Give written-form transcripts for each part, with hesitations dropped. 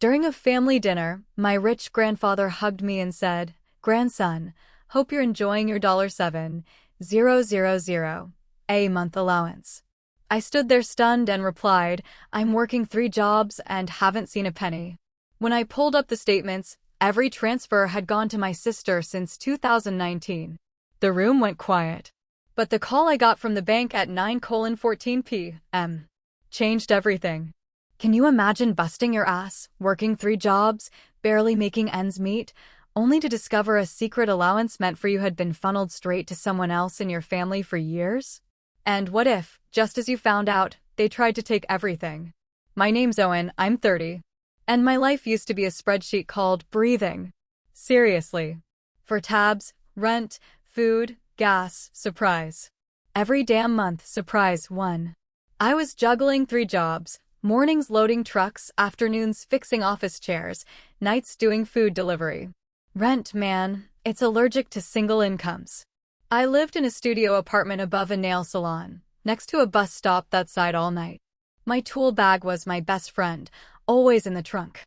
During a family dinner, my rich grandfather hugged me and said, "Grandson, hope you're enjoying your $7,000 a month allowance." I stood there stunned and replied, "I'm working 3 jobs and haven't seen a penny." When I pulled up the statements, every transfer had gone to my sister since 2019. The room went quiet. But the call I got from the bank at 9:14 p.m. changed everything. Can you imagine busting your ass, working 3 jobs, barely making ends meet, only to discover a secret allowance meant for you had been funneled straight to someone else in your family for years? And what if, just as you found out, they tried to take everything? My name's Owen, I'm 30. And my life used to be a spreadsheet called breathing. Seriously. For tabs, rent, food, gas, surprise. Every damn month, surprise one. I was juggling 3 jobs. Mornings loading trucks, afternoons fixing office chairs, nights doing food delivery. Rent, man, it's allergic to single incomes. I lived in a studio apartment above a nail salon, next to a bus stop that side all night. My tool bag was my best friend, always in the trunk.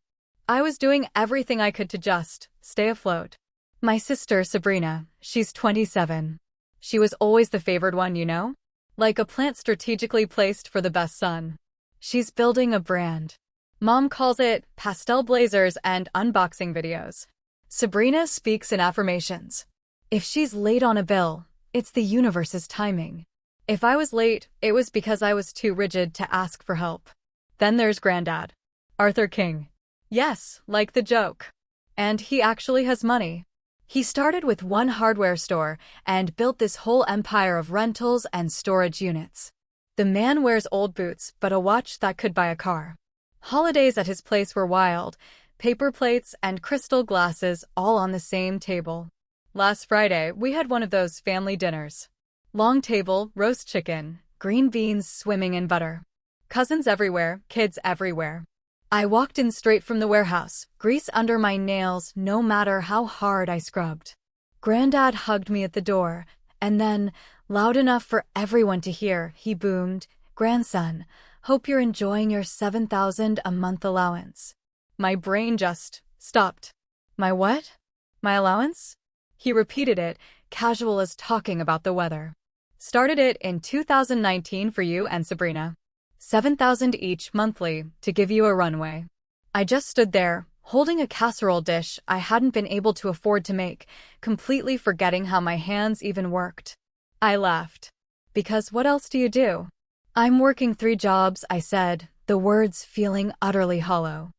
I was doing everything I could to just stay afloat. My sister, Sabrina, she's 27. She was always the favored one, you know? Like a plant strategically placed for the best sun. She's building a brand. Mom calls it pastel blazers and unboxing videos. Sabrina speaks in affirmations. If she's late on a bill, it's the universe's timing. If I was late, it was because I was too rigid to ask for help. Then there's Granddad. Arthur King. Yes, like the joke. And he actually has money. He started with one hardware store and built this whole empire of rentals and storage units. The man wears old boots but a watch that could buy a car. Holidays at his place were wild, paper plates and crystal glasses all on the same table. Last Friday, we had one of those family dinners. Long table, roast chicken, green beans swimming in butter. Cousins everywhere, kids everywhere. I walked in straight from the warehouse, grease under my nails no matter how hard I scrubbed. Granddad hugged me at the door, and then, loud enough for everyone to hear, he boomed, "Grandson, hope you're enjoying your $7,000 a month allowance." My brain just stopped. My what? My allowance? He repeated it, casual as talking about the weather. Started it in 2019 for you and Sabrina. $7,000 each monthly to give you a runway. I just stood there, holding a casserole dish I hadn't been able to afford to make, completely forgetting how my hands even worked. I laughed. Because what else do you do? "I'm working 3 jobs," I said, the words feeling utterly hollow.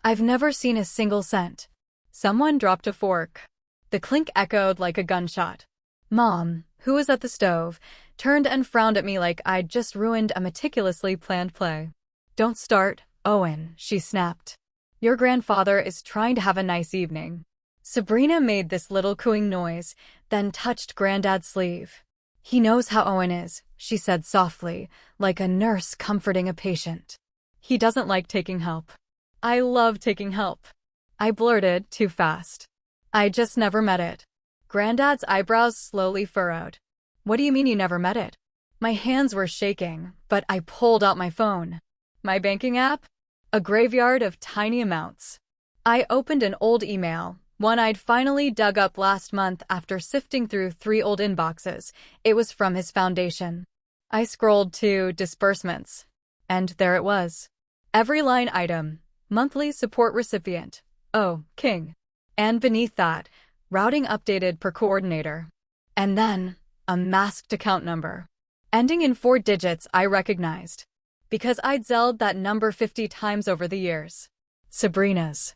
"I've never seen a single cent." Someone dropped a fork. The clink echoed like a gunshot. Mom, who was at the stove, turned and frowned at me like I'd just ruined a meticulously planned play. "Don't start, Owen," she snapped. "Your grandfather is trying to have a nice evening." Sabrina made this little cooing noise, then touched Granddad's sleeve. "He knows how Owen is," she said softly, like a nurse comforting a patient. "He doesn't like taking help." "I love taking help," I blurted, too fast. "I just never met it." Granddad's eyebrows slowly furrowed. "What do you mean you never met it?" My hands were shaking, but I pulled out my phone. My banking app? A graveyard of tiny amounts. I opened an old email, one I'd finally dug up last month after sifting through 3 old inboxes. It was from his foundation. I scrolled to disbursements, and there it was. Every line item, monthly support recipient, O. King. And beneath that, routing updated per coordinator. And then, a masked account number. Ending in 4 digits I recognized. Because I'd zelled that number 50 times over the years. Sabrina's.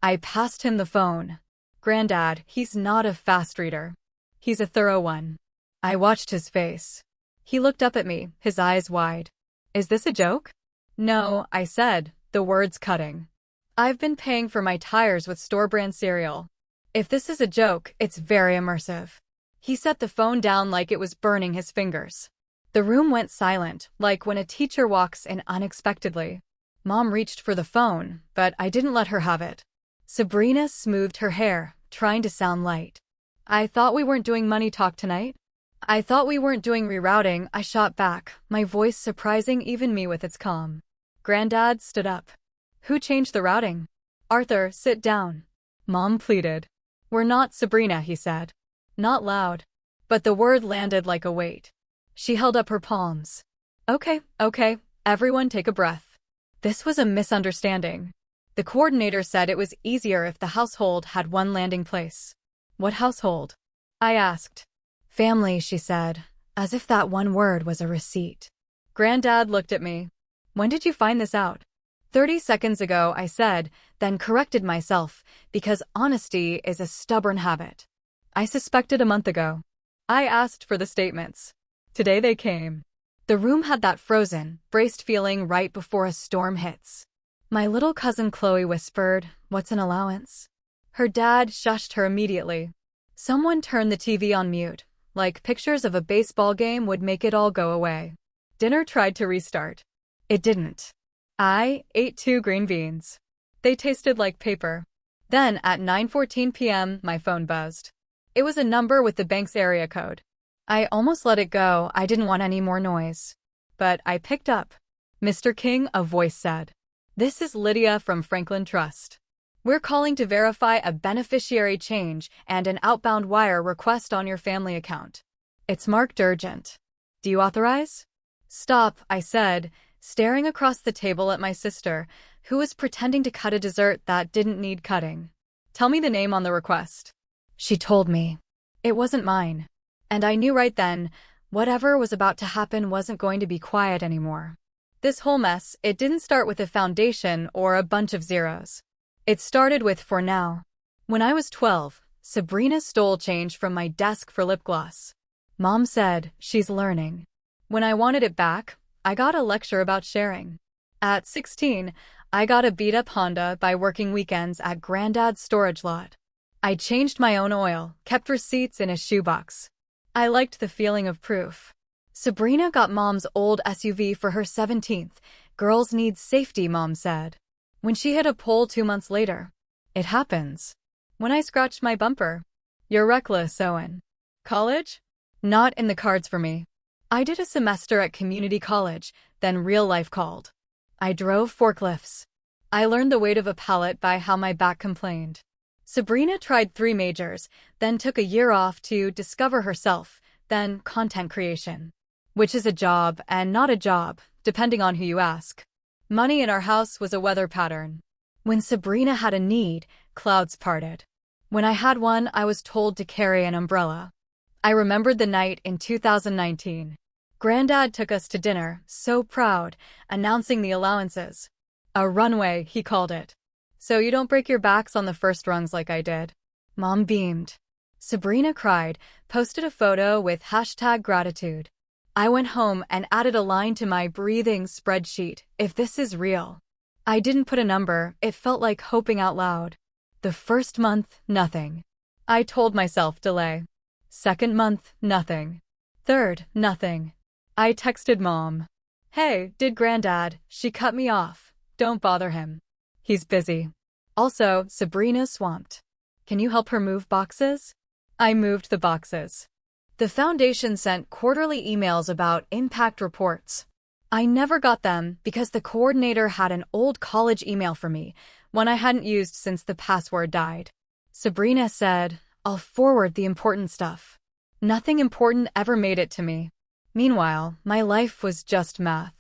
I passed him the phone. "Granddad, he's not a fast reader. He's a thorough one." I watched his face. He looked up at me, his eyes wide. "Is this a joke?" "No," I said, the words cutting. "I've been paying for my tires with store-brand cereal. If this is a joke, it's very immersive." He set the phone down like it was burning his fingers. The room went silent, like when a teacher walks in unexpectedly. Mom reached for the phone, but I didn't let her have it. Sabrina smoothed her hair, trying to sound light. "I thought we weren't doing money talk tonight." "I thought we weren't doing rerouting," I shot back, my voice surprising even me with its calm. Granddad stood up. "Who changed the routing?" Arthur, sit down. Mom pleaded. We're not Sabrina, he said. Not loud. But the word landed like a weight. She held up her palms. Okay, everyone take a breath. This was a misunderstanding. The coordinator said it was easier if the household had one landing place. What household? I asked. Family, she said, as if that one word was a receipt. Granddad looked at me. When did you find this out? 30 seconds ago, I said, then corrected myself, because honesty is a stubborn habit. I suspected a month ago. I asked for the statements. Today they came. The room had that frozen, braced feeling right before a storm hits. My little cousin Chloe whispered, "What's an allowance?" Her dad shushed her immediately. Someone turned the TV on mute, like pictures of a baseball game would make it all go away. Dinner tried to restart. It didn't. I ate 2 green beans. They tasted like paper. Then, at 9:14 p.m., my phone buzzed. It was a number with the bank's area code. I almost let it go, I didn't want any more noise. But I picked up. "Mr. King," a voice said. "This is Lydia from Franklin Trust. We're calling to verify a beneficiary change and an outbound wire request on your family account. It's marked urgent. Do you authorize?" "Stop," I said, staring across the table at my sister, who was pretending to cut a dessert that didn't need cutting. "Tell me the name on the request." She told me. It wasn't mine. And I knew right then, whatever was about to happen wasn't going to be quiet anymore. This whole mess, it didn't start with a foundation or a bunch of zeros. It started with "for now." When I was 12, Sabrina stole change from my desk for lip gloss. Mom said, "She's learning." When I wanted it back, I got a lecture about sharing. At 16, I got a beat-up Honda by working weekends at Granddad's storage lot. I changed my own oil, kept receipts in a shoebox. I liked the feeling of proof. Sabrina got Mom's old SUV for her 17th. Girls need safety, Mom said. When she hit a pole 2 months later. It happens. When I scratched my bumper. "You're reckless, Owen." College? Not in the cards for me. I did a semester at community college, then real life called. I drove forklifts. I learned the weight of a pallet by how my back complained. Sabrina tried 3 majors, then took a year off to discover herself, then content creation. Which is a job and not a job, depending on who you ask. Money in our house was a weather pattern. When Sabrina had a need, clouds parted. When I had one, I was told to carry an umbrella. I remembered the night in 2019. Granddad took us to dinner, so proud, announcing the allowances. A runway, he called it. "So you don't break your backs on the first rungs like I did." Mom beamed. Sabrina cried, posted a photo with #gratitude. I went home and added a line to my breathing spreadsheet, "If this is real." I didn't put a number, it felt like hoping out loud. The first month, nothing. I told myself delay. Second month, nothing. Third, nothing. I texted Mom. "Hey, did Granddad?" She cut me off. "Don't bother him. He's busy." Also, Sabrina's swamped. "Can you help her move boxes?" I moved the boxes. The foundation sent quarterly emails about impact reports. I never got them because the coordinator had an old college email for me, one I hadn't used since the password died. Sabrina said, "I'll forward the important stuff." Nothing important ever made it to me. Meanwhile, my life was just math.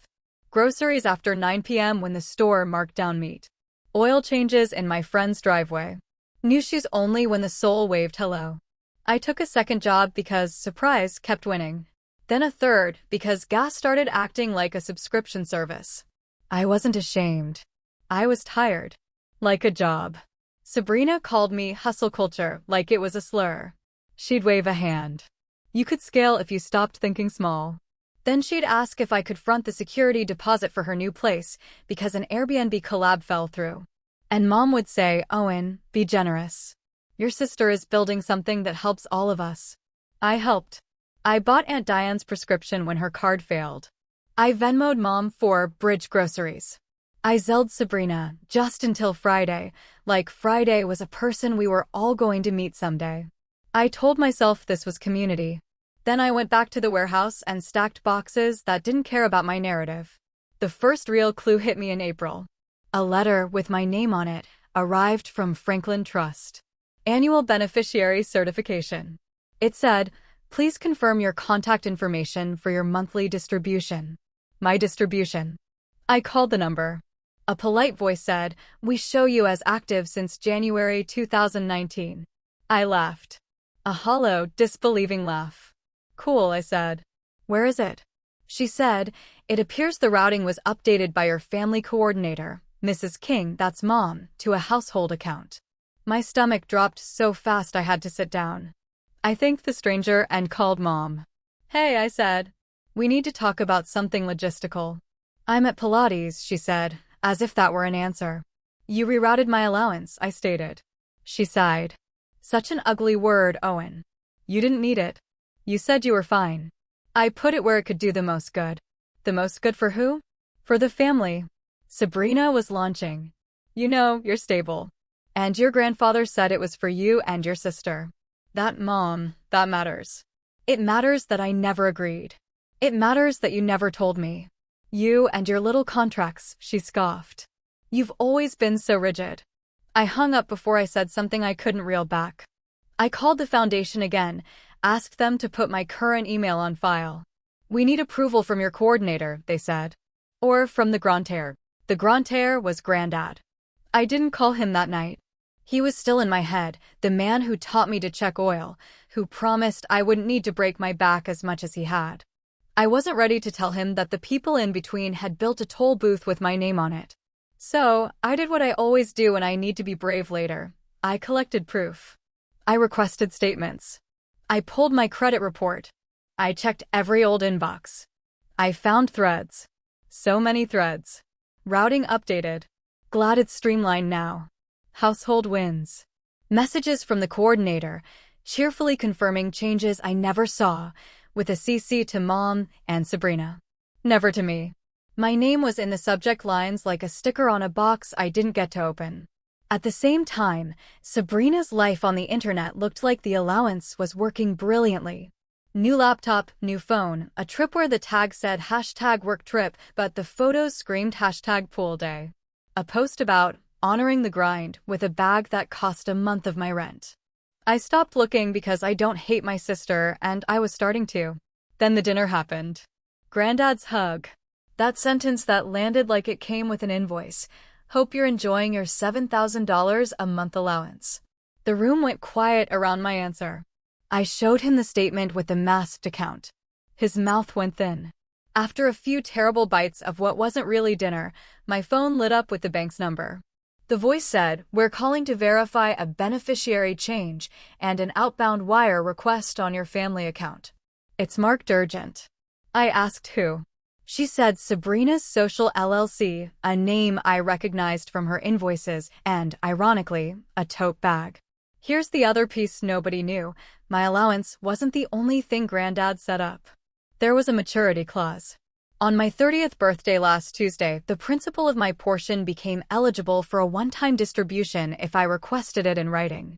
Groceries after 9 p.m. when the store marked down meat. Oil changes in my friend's driveway. New shoes only when the soul waved hello. I took a second job because surprise kept winning. Then a third because gas started acting like a subscription service. I wasn't ashamed. I was tired. Like a job. Sabrina called me hustle culture like it was a slur. She'd wave a hand. You could scale if you stopped thinking small. Then she'd ask if I could front the security deposit for her new place because an Airbnb collab fell through. And Mom would say, "Owen, be generous. Your sister is building something that helps all of us." I helped. I bought Aunt Diane's prescription when her card failed. I Venmo'd Mom for bridge groceries. I Zelled Sabrina just until Friday, like Friday was a person we were all going to meet someday. I told myself this was community. Then I went back to the warehouse and stacked boxes that didn't care about my narrative. The first real clue hit me in April. A letter with my name on it, arrived from Franklin Trust. Annual beneficiary certification. It said, "Please confirm your contact information for your monthly distribution." My distribution. I called the number. A polite voice said, "We show you as active since January 2019. I laughed. A hollow, disbelieving laugh. "Cool," I said. "Where is it?" She said, "It appears the routing was updated by your family coordinator, Mrs. King, that's Mom, to a household account." My stomach dropped so fast I had to sit down. I thanked the stranger and called Mom. "Hey," I said. "We need to talk about something logistical." "I'm at Pilates," she said, as if that were an answer. "You rerouted my allowance," I stated. She sighed. "Such an ugly word, Owen. You didn't need it. You said you were fine." I put it where it could do the most good. The most good for who? For the family. Sabrina was launching. "You know, you're stable. And your grandfather said it was for you and your sister." That, Mom, that matters. It matters that I never agreed. It matters that you never told me. "You and your little contracts," she scoffed. "You've always been so rigid." I hung up before I said something I couldn't reel back. I called the foundation again, asked them to put my current email on file. "We need approval from your coordinator," they said. "Or from the grantaire." The grantaire was Granddad. I didn't call him that night. He was still in my head, the man who taught me to check oil, who promised I wouldn't need to break my back as much as he had. I wasn't ready to tell him that the people in between had built a toll booth with my name on it. So, I did what I always do when I need to be brave later. I collected proof. I requested statements. I pulled my credit report. I checked every old inbox. I found threads. So many threads. Routing updated. Glad it's streamlined now. Household wins. Messages from the coordinator, cheerfully confirming changes I never saw, with a CC to Mom and Sabrina. Never to me. My name was in the subject lines like a sticker on a box I didn't get to open. At the same time, Sabrina's life on the internet looked like the allowance was working brilliantly. New laptop, new phone, a trip where the tag said #worktrip, but the photos screamed #pool day. A post about honoring the grind with a bag that cost a month of my rent. I stopped looking because I don't hate my sister, and I was starting to. Then the dinner happened. Granddad's hug. That sentence that landed like it came with an invoice. "Hope you're enjoying your $7,000 a month allowance." The room went quiet around my answer. I showed him the statement with the masked account. His mouth went thin. After a few terrible bites of what wasn't really dinner, my phone lit up with the bank's number. The voice said, "We're calling to verify a beneficiary change and an outbound wire request on your family account. It's marked urgent." I asked who. She said Sabrina's Social LLC, a name I recognized from her invoices and, ironically, a tote bag. Here's the other piece nobody knew. My allowance wasn't the only thing Granddad set up. There was a maturity clause. On my 30th birthday last Tuesday, the principal of my portion became eligible for a one-time distribution if I requested it in writing.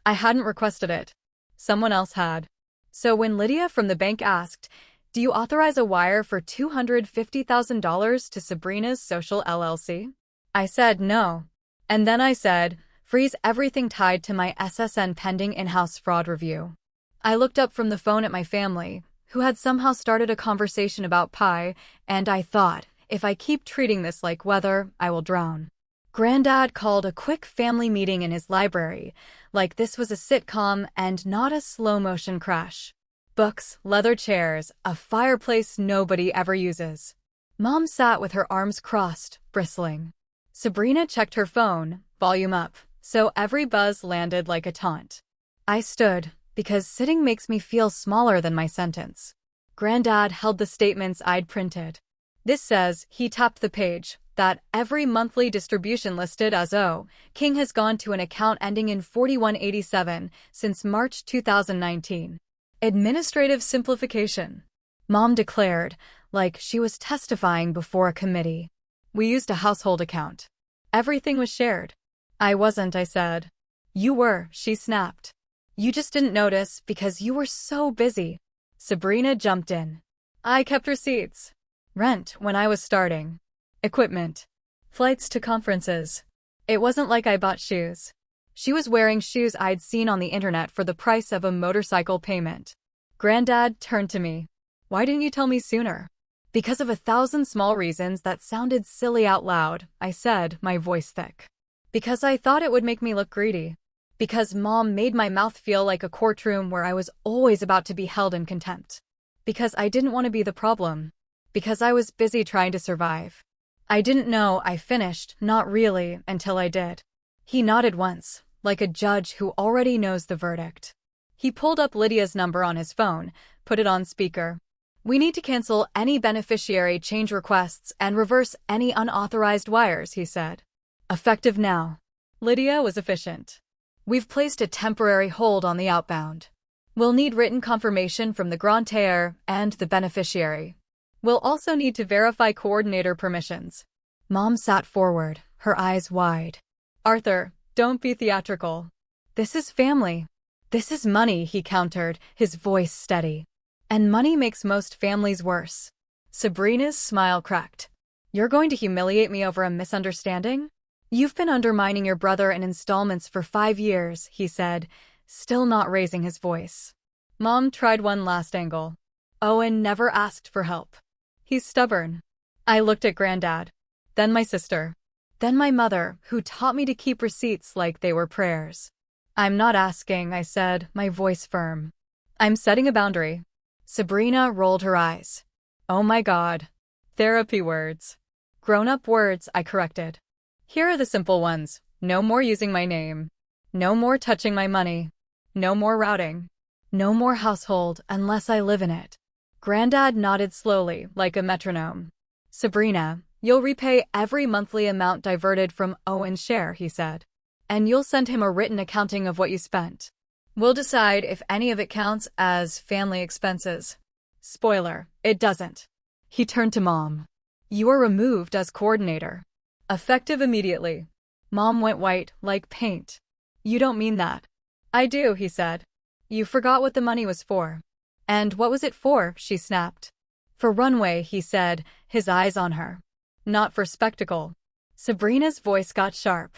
I hadn't requested it. Someone else had. So when Lydia from the bank asked, "Do you authorize a wire for $250,000 to Sabrina's Social LLC?" I said no. And then I said, "Freeze everything tied to my SSN pending in-house fraud review." I looked up from the phone at my family, who had somehow started a conversation about pie, and I thought, if I keep treating this like weather, I will drown. Granddad called a quick family meeting in his library, like this was a sitcom and not a slow-motion crash. Books, leather chairs, a fireplace nobody ever uses. Mom sat with her arms crossed, bristling. Sabrina checked her phone, volume up, so every buzz landed like a taunt. I stood, because sitting makes me feel smaller than my sentence. Granddad held the statements I'd printed. This says, he tapped the page, that every monthly distribution listed as O. King has gone to an account ending in 4187 since March 2019. Administrative simplification. Mom declared, like she was testifying before a committee. We used a household account. Everything was shared. I wasn't, I said. You were, she snapped. You just didn't notice because you were so busy. Sabrina jumped in. I kept receipts. Rent when I was starting. Equipment. Flights to conferences. It wasn't like I bought shoes. She was wearing shoes I'd seen on the internet for the price of a motorcycle payment. Granddad turned to me. Why didn't you tell me sooner? Because of 1,000 small reasons that sounded silly out loud, I said, my voice thick. Because I thought it would make me look greedy. Because Mom made my mouth feel like a courtroom where I was always about to be held in contempt. Because I didn't want to be the problem. Because I was busy trying to survive. I didn't know I finished, not really, until I did. He nodded once, like a judge who already knows the verdict. He pulled up Lydia's number on his phone, put it on speaker. We need to cancel any beneficiary change requests and reverse any unauthorized wires, he said. Effective now. Lydia was efficient. We've placed a temporary hold on the outbound. We'll need written confirmation from the grantor and the beneficiary. We'll also need to verify coordinator permissions. Mom sat forward, her eyes wide. Arthur, don't be theatrical. This is family. This is money, he countered, his voice steady. And money makes most families worse. Sabrina's smile cracked. You're going to humiliate me over a misunderstanding? You've been undermining your brother in installments for 5 years, he said, still not raising his voice. Mom tried one last angle. Owen never asked for help. He's stubborn. I looked at Granddad. Then my sister. Then my mother, who taught me to keep receipts like they were prayers. I'm not asking, I said, my voice firm. I'm setting a boundary. Sabrina rolled her eyes. Oh my God. Therapy words. Grown-up words, I corrected. Here are the simple ones. No more using my name. No more touching my money. No more routing. No more household unless I live in it. Granddad nodded slowly, like a metronome. Sabrina, you'll repay every monthly amount diverted from Owen's share, he said. And you'll send him a written accounting of what you spent. We'll decide if any of it counts as family expenses. Spoiler, it doesn't. He turned to Mom. You are removed as coordinator. Effective immediately. Mom went white, like paint. You don't mean that. I do, he said. You forgot what the money was for. And what was it for, she snapped. For runway, he said, his eyes on her. Not for spectacle. Sabrina's voice got sharp.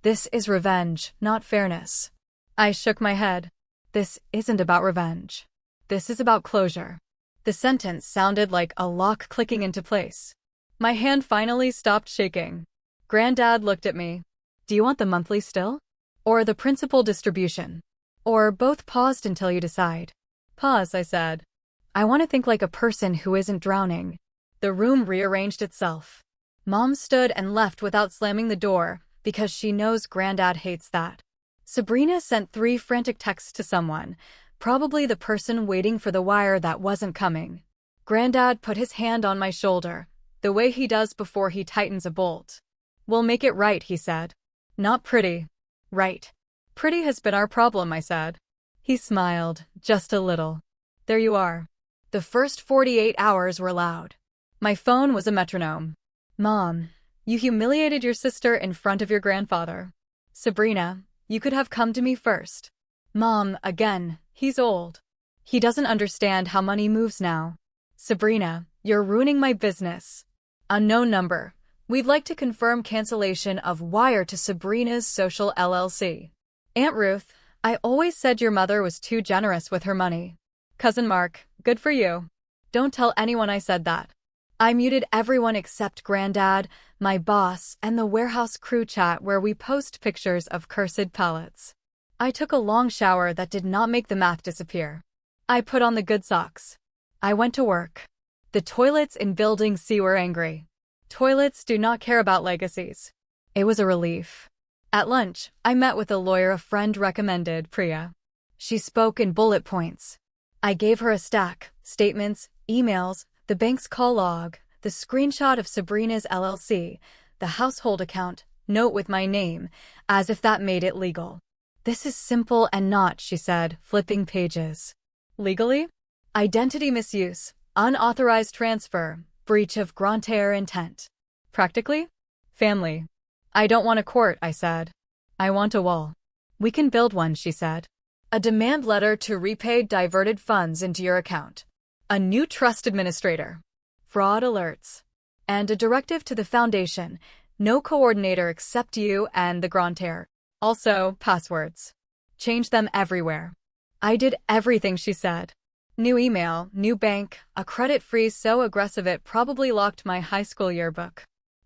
This is revenge, not fairness. I shook my head. This isn't about revenge. This is about closure. The sentence sounded like a lock clicking into place. My hand finally stopped shaking. Granddad looked at me. Do you want the monthly still? Or the principal distribution? Or both? Paused until you decide. Pause, I said. I want to think like a person who isn't drowning. The room rearranged itself. Mom stood and left without slamming the door, because she knows Granddad hates that. Sabrina sent 3 frantic texts to someone, probably the person waiting for the wire that wasn't coming. Granddad put his hand on my shoulder, the way he does before he tightens a bolt. We'll make it right, he said. Not pretty. Right. Pretty has been our problem, I said. He smiled, just a little. There you are. The first 48 hours were loud. My phone was a metronome. Mom, you humiliated your sister in front of your grandfather. Sabrina, you could have come to me first. Mom, again, he's old. He doesn't understand how money moves now. Sabrina, you're ruining my business. Unknown number. We'd like to confirm cancellation of wire to Sabrina's Social LLC. Aunt Ruth, I always said your mother was too generous with her money. Cousin Mark, good for you. Don't tell anyone I said that. I muted everyone except Granddad, my boss, and the warehouse crew chat where we post pictures of cursed pallets. I took a long shower that did not make the math disappear. I put on the good socks. I went to work. The toilets in Building C were angry. Toilets do not care about legacies. It was a relief. At lunch, I met with a lawyer a friend recommended, Priya. She spoke in bullet points. I gave her a stack, statements, emails, the bank's call log, the screenshot of Sabrina's LLC, the household account, note with my name, as if that made it legal. This is simple and not, she said, flipping pages. Legally? Identity misuse, unauthorized transfer, breach of grantor intent. Practically? Family. I don't want a court, I said. I want a wall. We can build one, she said. A demand letter to repay diverted funds into your account. A new trust administrator. Fraud alerts. And a directive to the foundation. No coordinator except you and the Grantaire. Also, passwords. Change them everywhere. I did everything she said. New email, new bank, a credit freeze so aggressive it probably locked my high school yearbook.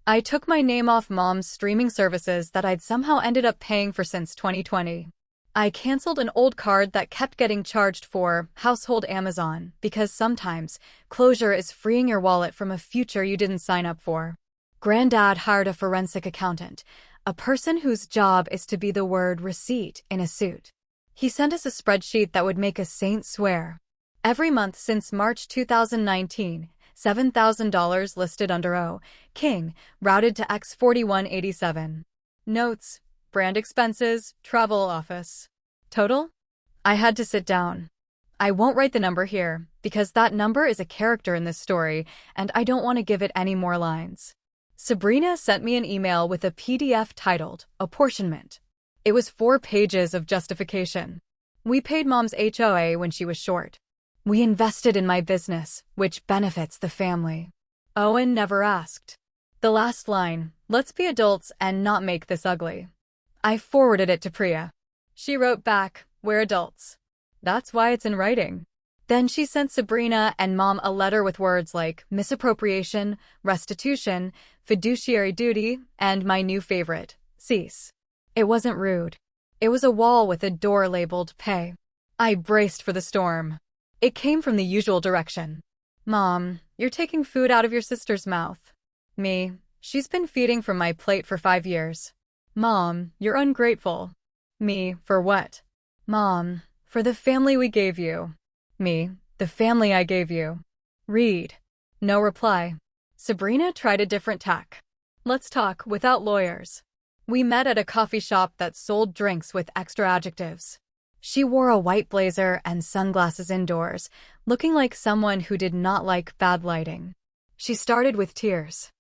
I took my name off Mom's streaming services that I'd somehow ended up paying for since 2020. I canceled an old card that kept getting charged for household Amazon because sometimes closure is freeing your wallet from a future you didn't sign up for. Granddad hired a forensic accountant, a person whose job is to be the word receipt in a suit. He sent us a spreadsheet that would make a saint swear. Every month since March 2019, $7,000 listed under O. King, routed to X4187. Notes, brand expenses, travel office. Total? I had to sit down. I won't write the number here, because that number is a character in this story, and I don't want to give it any more lines. Sabrina sent me an email with a PDF titled Apportionment. It was 4 pages of justification. We paid Mom's HOA when she was short. We invested in my business, which benefits the family. Owen never asked. The last line, let's be adults and not make this ugly. I forwarded it to Priya. She wrote back, we're adults. That's why it's in writing. Then she sent Sabrina and Mom a letter with words like misappropriation, restitution, fiduciary duty, and my new favorite, cease. It wasn't rude. It was a wall with a door labeled pay. I braced for the storm. It came from the usual direction. Mom, you're taking food out of your sister's mouth. Me, she's been feeding from my plate for 5 years. Mom, you're ungrateful. Me, for what? Mom, for the family we gave you. Me, the family I gave you. Read. No reply. Sabrina tried a different tack. Let's talk without lawyers. We met at a coffee shop that sold drinks with extra adjectives. She wore a white blazer and sunglasses indoors, looking like someone who did not like bad lighting. She started with tears.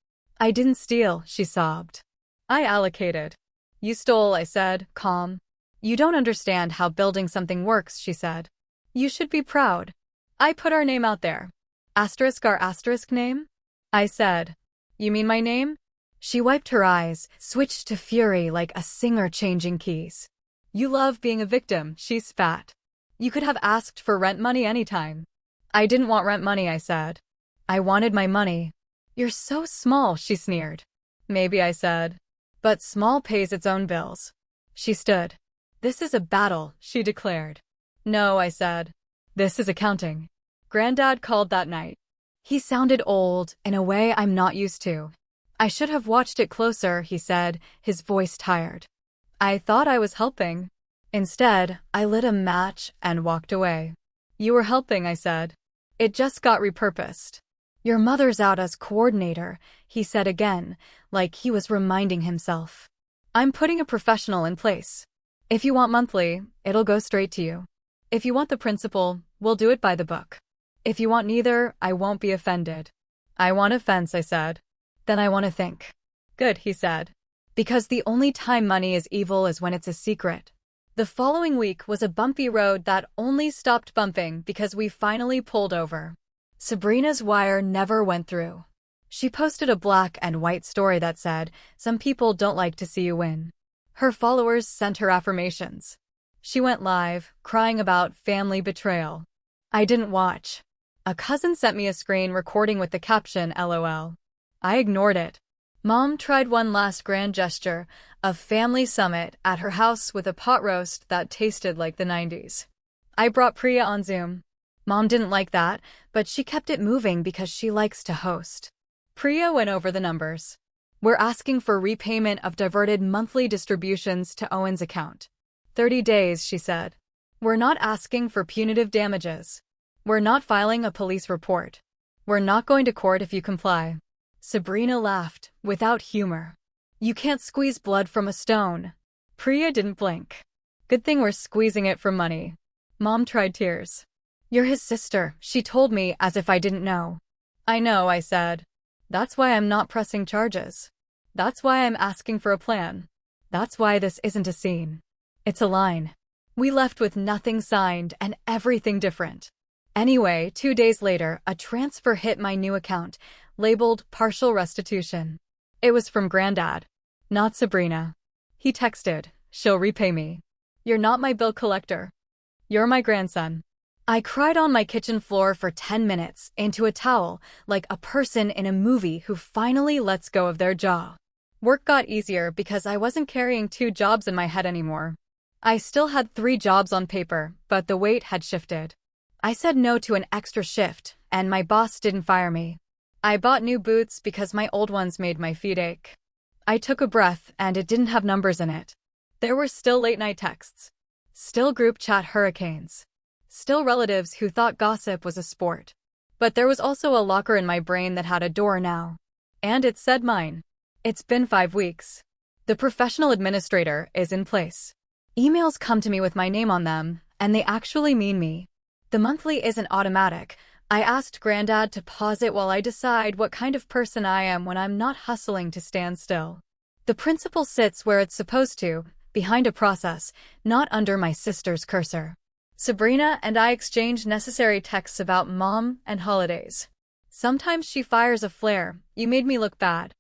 I didn't steal, she sobbed. I allocated. You stole, I said, calm. You don't understand how building something works, she said. You should be proud. I put our name out there. Asterisk our asterisk name? I said. You mean my name? She wiped her eyes, switched to fury like a singer changing keys. You love being a victim, she spat. You could have asked for rent money anytime. I didn't want rent money, I said. I wanted my money. You're so small, she sneered. Maybe, I said. But small pays its own bills. She stood. This is a battle, she declared. No, I said. This is accounting. Granddad called that night. He sounded old, in a way I'm not used to. I should have watched it closer, he said, his voice tired. I thought I was helping. Instead, I lit a match and walked away. You were helping, I said. It just got repurposed. Your mother's out as coordinator, he said again, like he was reminding himself. I'm putting a professional in place. If you want monthly, it'll go straight to you. If you want the principal, we'll do it by the book. If you want neither, I won't be offended. I want offense, I said. Then I want to think. Good, he said. Because the only time money is evil is when it's a secret. The following week was a bumpy road that only stopped bumping because we finally pulled over. Sabrina's wire never went through. She posted a black and white story that said, some people don't like to see you win. Her followers sent her affirmations. She went live, crying about family betrayal. I didn't watch. A cousin sent me a screen recording with the caption, LOL. I ignored it. Mom tried one last grand gesture, a family summit at her house with a pot roast that tasted like the 90s. I brought Priya on Zoom. Mom didn't like that, but she kept it moving because she likes to host. Priya went over the numbers. We're asking for repayment of diverted monthly distributions to Owen's account. 30 days, she said. We're not asking for punitive damages. We're not filing a police report. We're not going to court if you comply. Sabrina laughed, without humor. You can't squeeze blood from a stone. Priya didn't blink. Good thing we're squeezing it for money. Mom tried tears. You're his sister, she told me as if I didn't know. I know, I said. That's why I'm not pressing charges. That's why I'm asking for a plan. That's why this isn't a scene. It's a line. We left with nothing signed and everything different. Anyway, 2 days later, a transfer hit my new account, labeled partial restitution. It was from Granddad. Not Sabrina. He texted, "She'll repay me. You're not my bill collector. You're my grandson." I cried on my kitchen floor for 10 minutes into a towel like a person in a movie who finally lets go of their jaw. Work got easier because I wasn't carrying 2 jobs in my head anymore. I still had 3 jobs on paper, but the weight had shifted. I said no to an extra shift, and my boss didn't fire me. I bought new boots because my old ones made my feet ache. I took a breath, and it didn't have numbers in it. There were still late-night texts. Still group chat hurricanes. Still relatives who thought gossip was a sport. But there was also a locker in my brain that had a door now. And it said mine. It's been 5 weeks. The professional administrator is in place. Emails come to me with my name on them, and they actually mean me. The monthly isn't automatic. I asked Granddad to pause it while I decide what kind of person I am when I'm not hustling to stand still. The principal sits where it's supposed to, behind a process, not under my sister's cursor. Sabrina and I exchange necessary texts about Mom and holidays. Sometimes she fires a flare, "You made me look bad."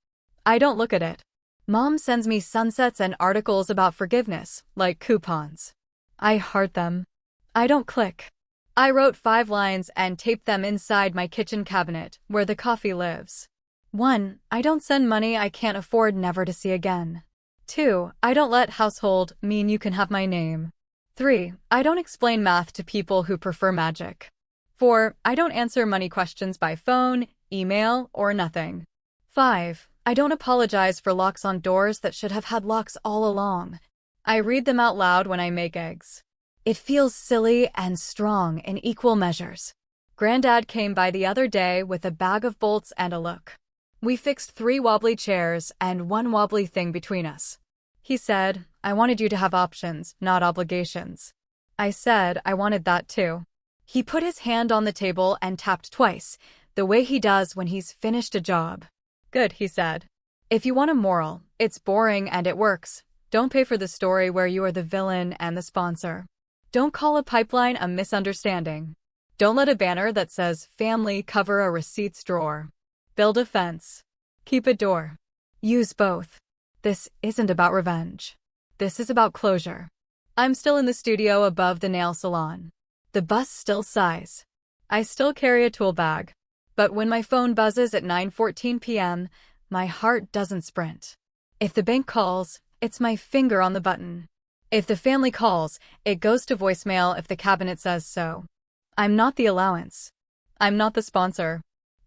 I don't look at it. Mom sends me sunsets and articles about forgiveness, like coupons. I heart them. I don't click. I wrote 5 lines and taped them inside my kitchen cabinet, where the coffee lives. 1. I don't send money I can't afford never to see again. 2. I don't let household mean you can have my name. 3. I don't explain math to people who prefer magic. 4. I don't answer money questions by phone, email, or nothing. 5. I don't apologize for locks on doors that should have had locks all along. I read them out loud when I make eggs. It feels silly and strong in equal measures. Granddad came by the other day with a bag of bolts and a look. We fixed 3 wobbly chairs and 1 wobbly thing between us. He said, "I wanted you to have options, not obligations." I said I wanted that too. He put his hand on the table and tapped twice, the way he does when he's finished a job. "Good," he said. "If you want a moral, it's boring and it works. Don't pay for the story where you are the villain and the sponsor. Don't call a pipeline a misunderstanding. Don't let a banner that says family cover a receipts drawer. Build a fence. Keep a door. Use both. This isn't about revenge. This is about closure." I'm still in the studio above the nail salon. The bus still sighs. I still carry a tool bag. But when my phone buzzes at 9:14 p.m., my heart doesn't sprint. If the bank calls, it's my finger on the button. If the family calls, it goes to voicemail if the cabinet says so. I'm not the allowance. I'm not the sponsor.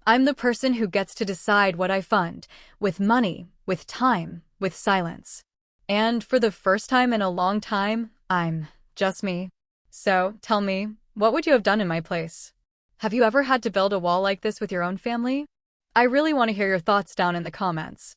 I'm the person who gets to decide what I fund, with money, with time, with silence. And for the first time in a long time, I'm just me. So, tell me, what would you have done in my place? Have you ever had to build a wall like this with your own family? I really want to hear your thoughts down in the comments.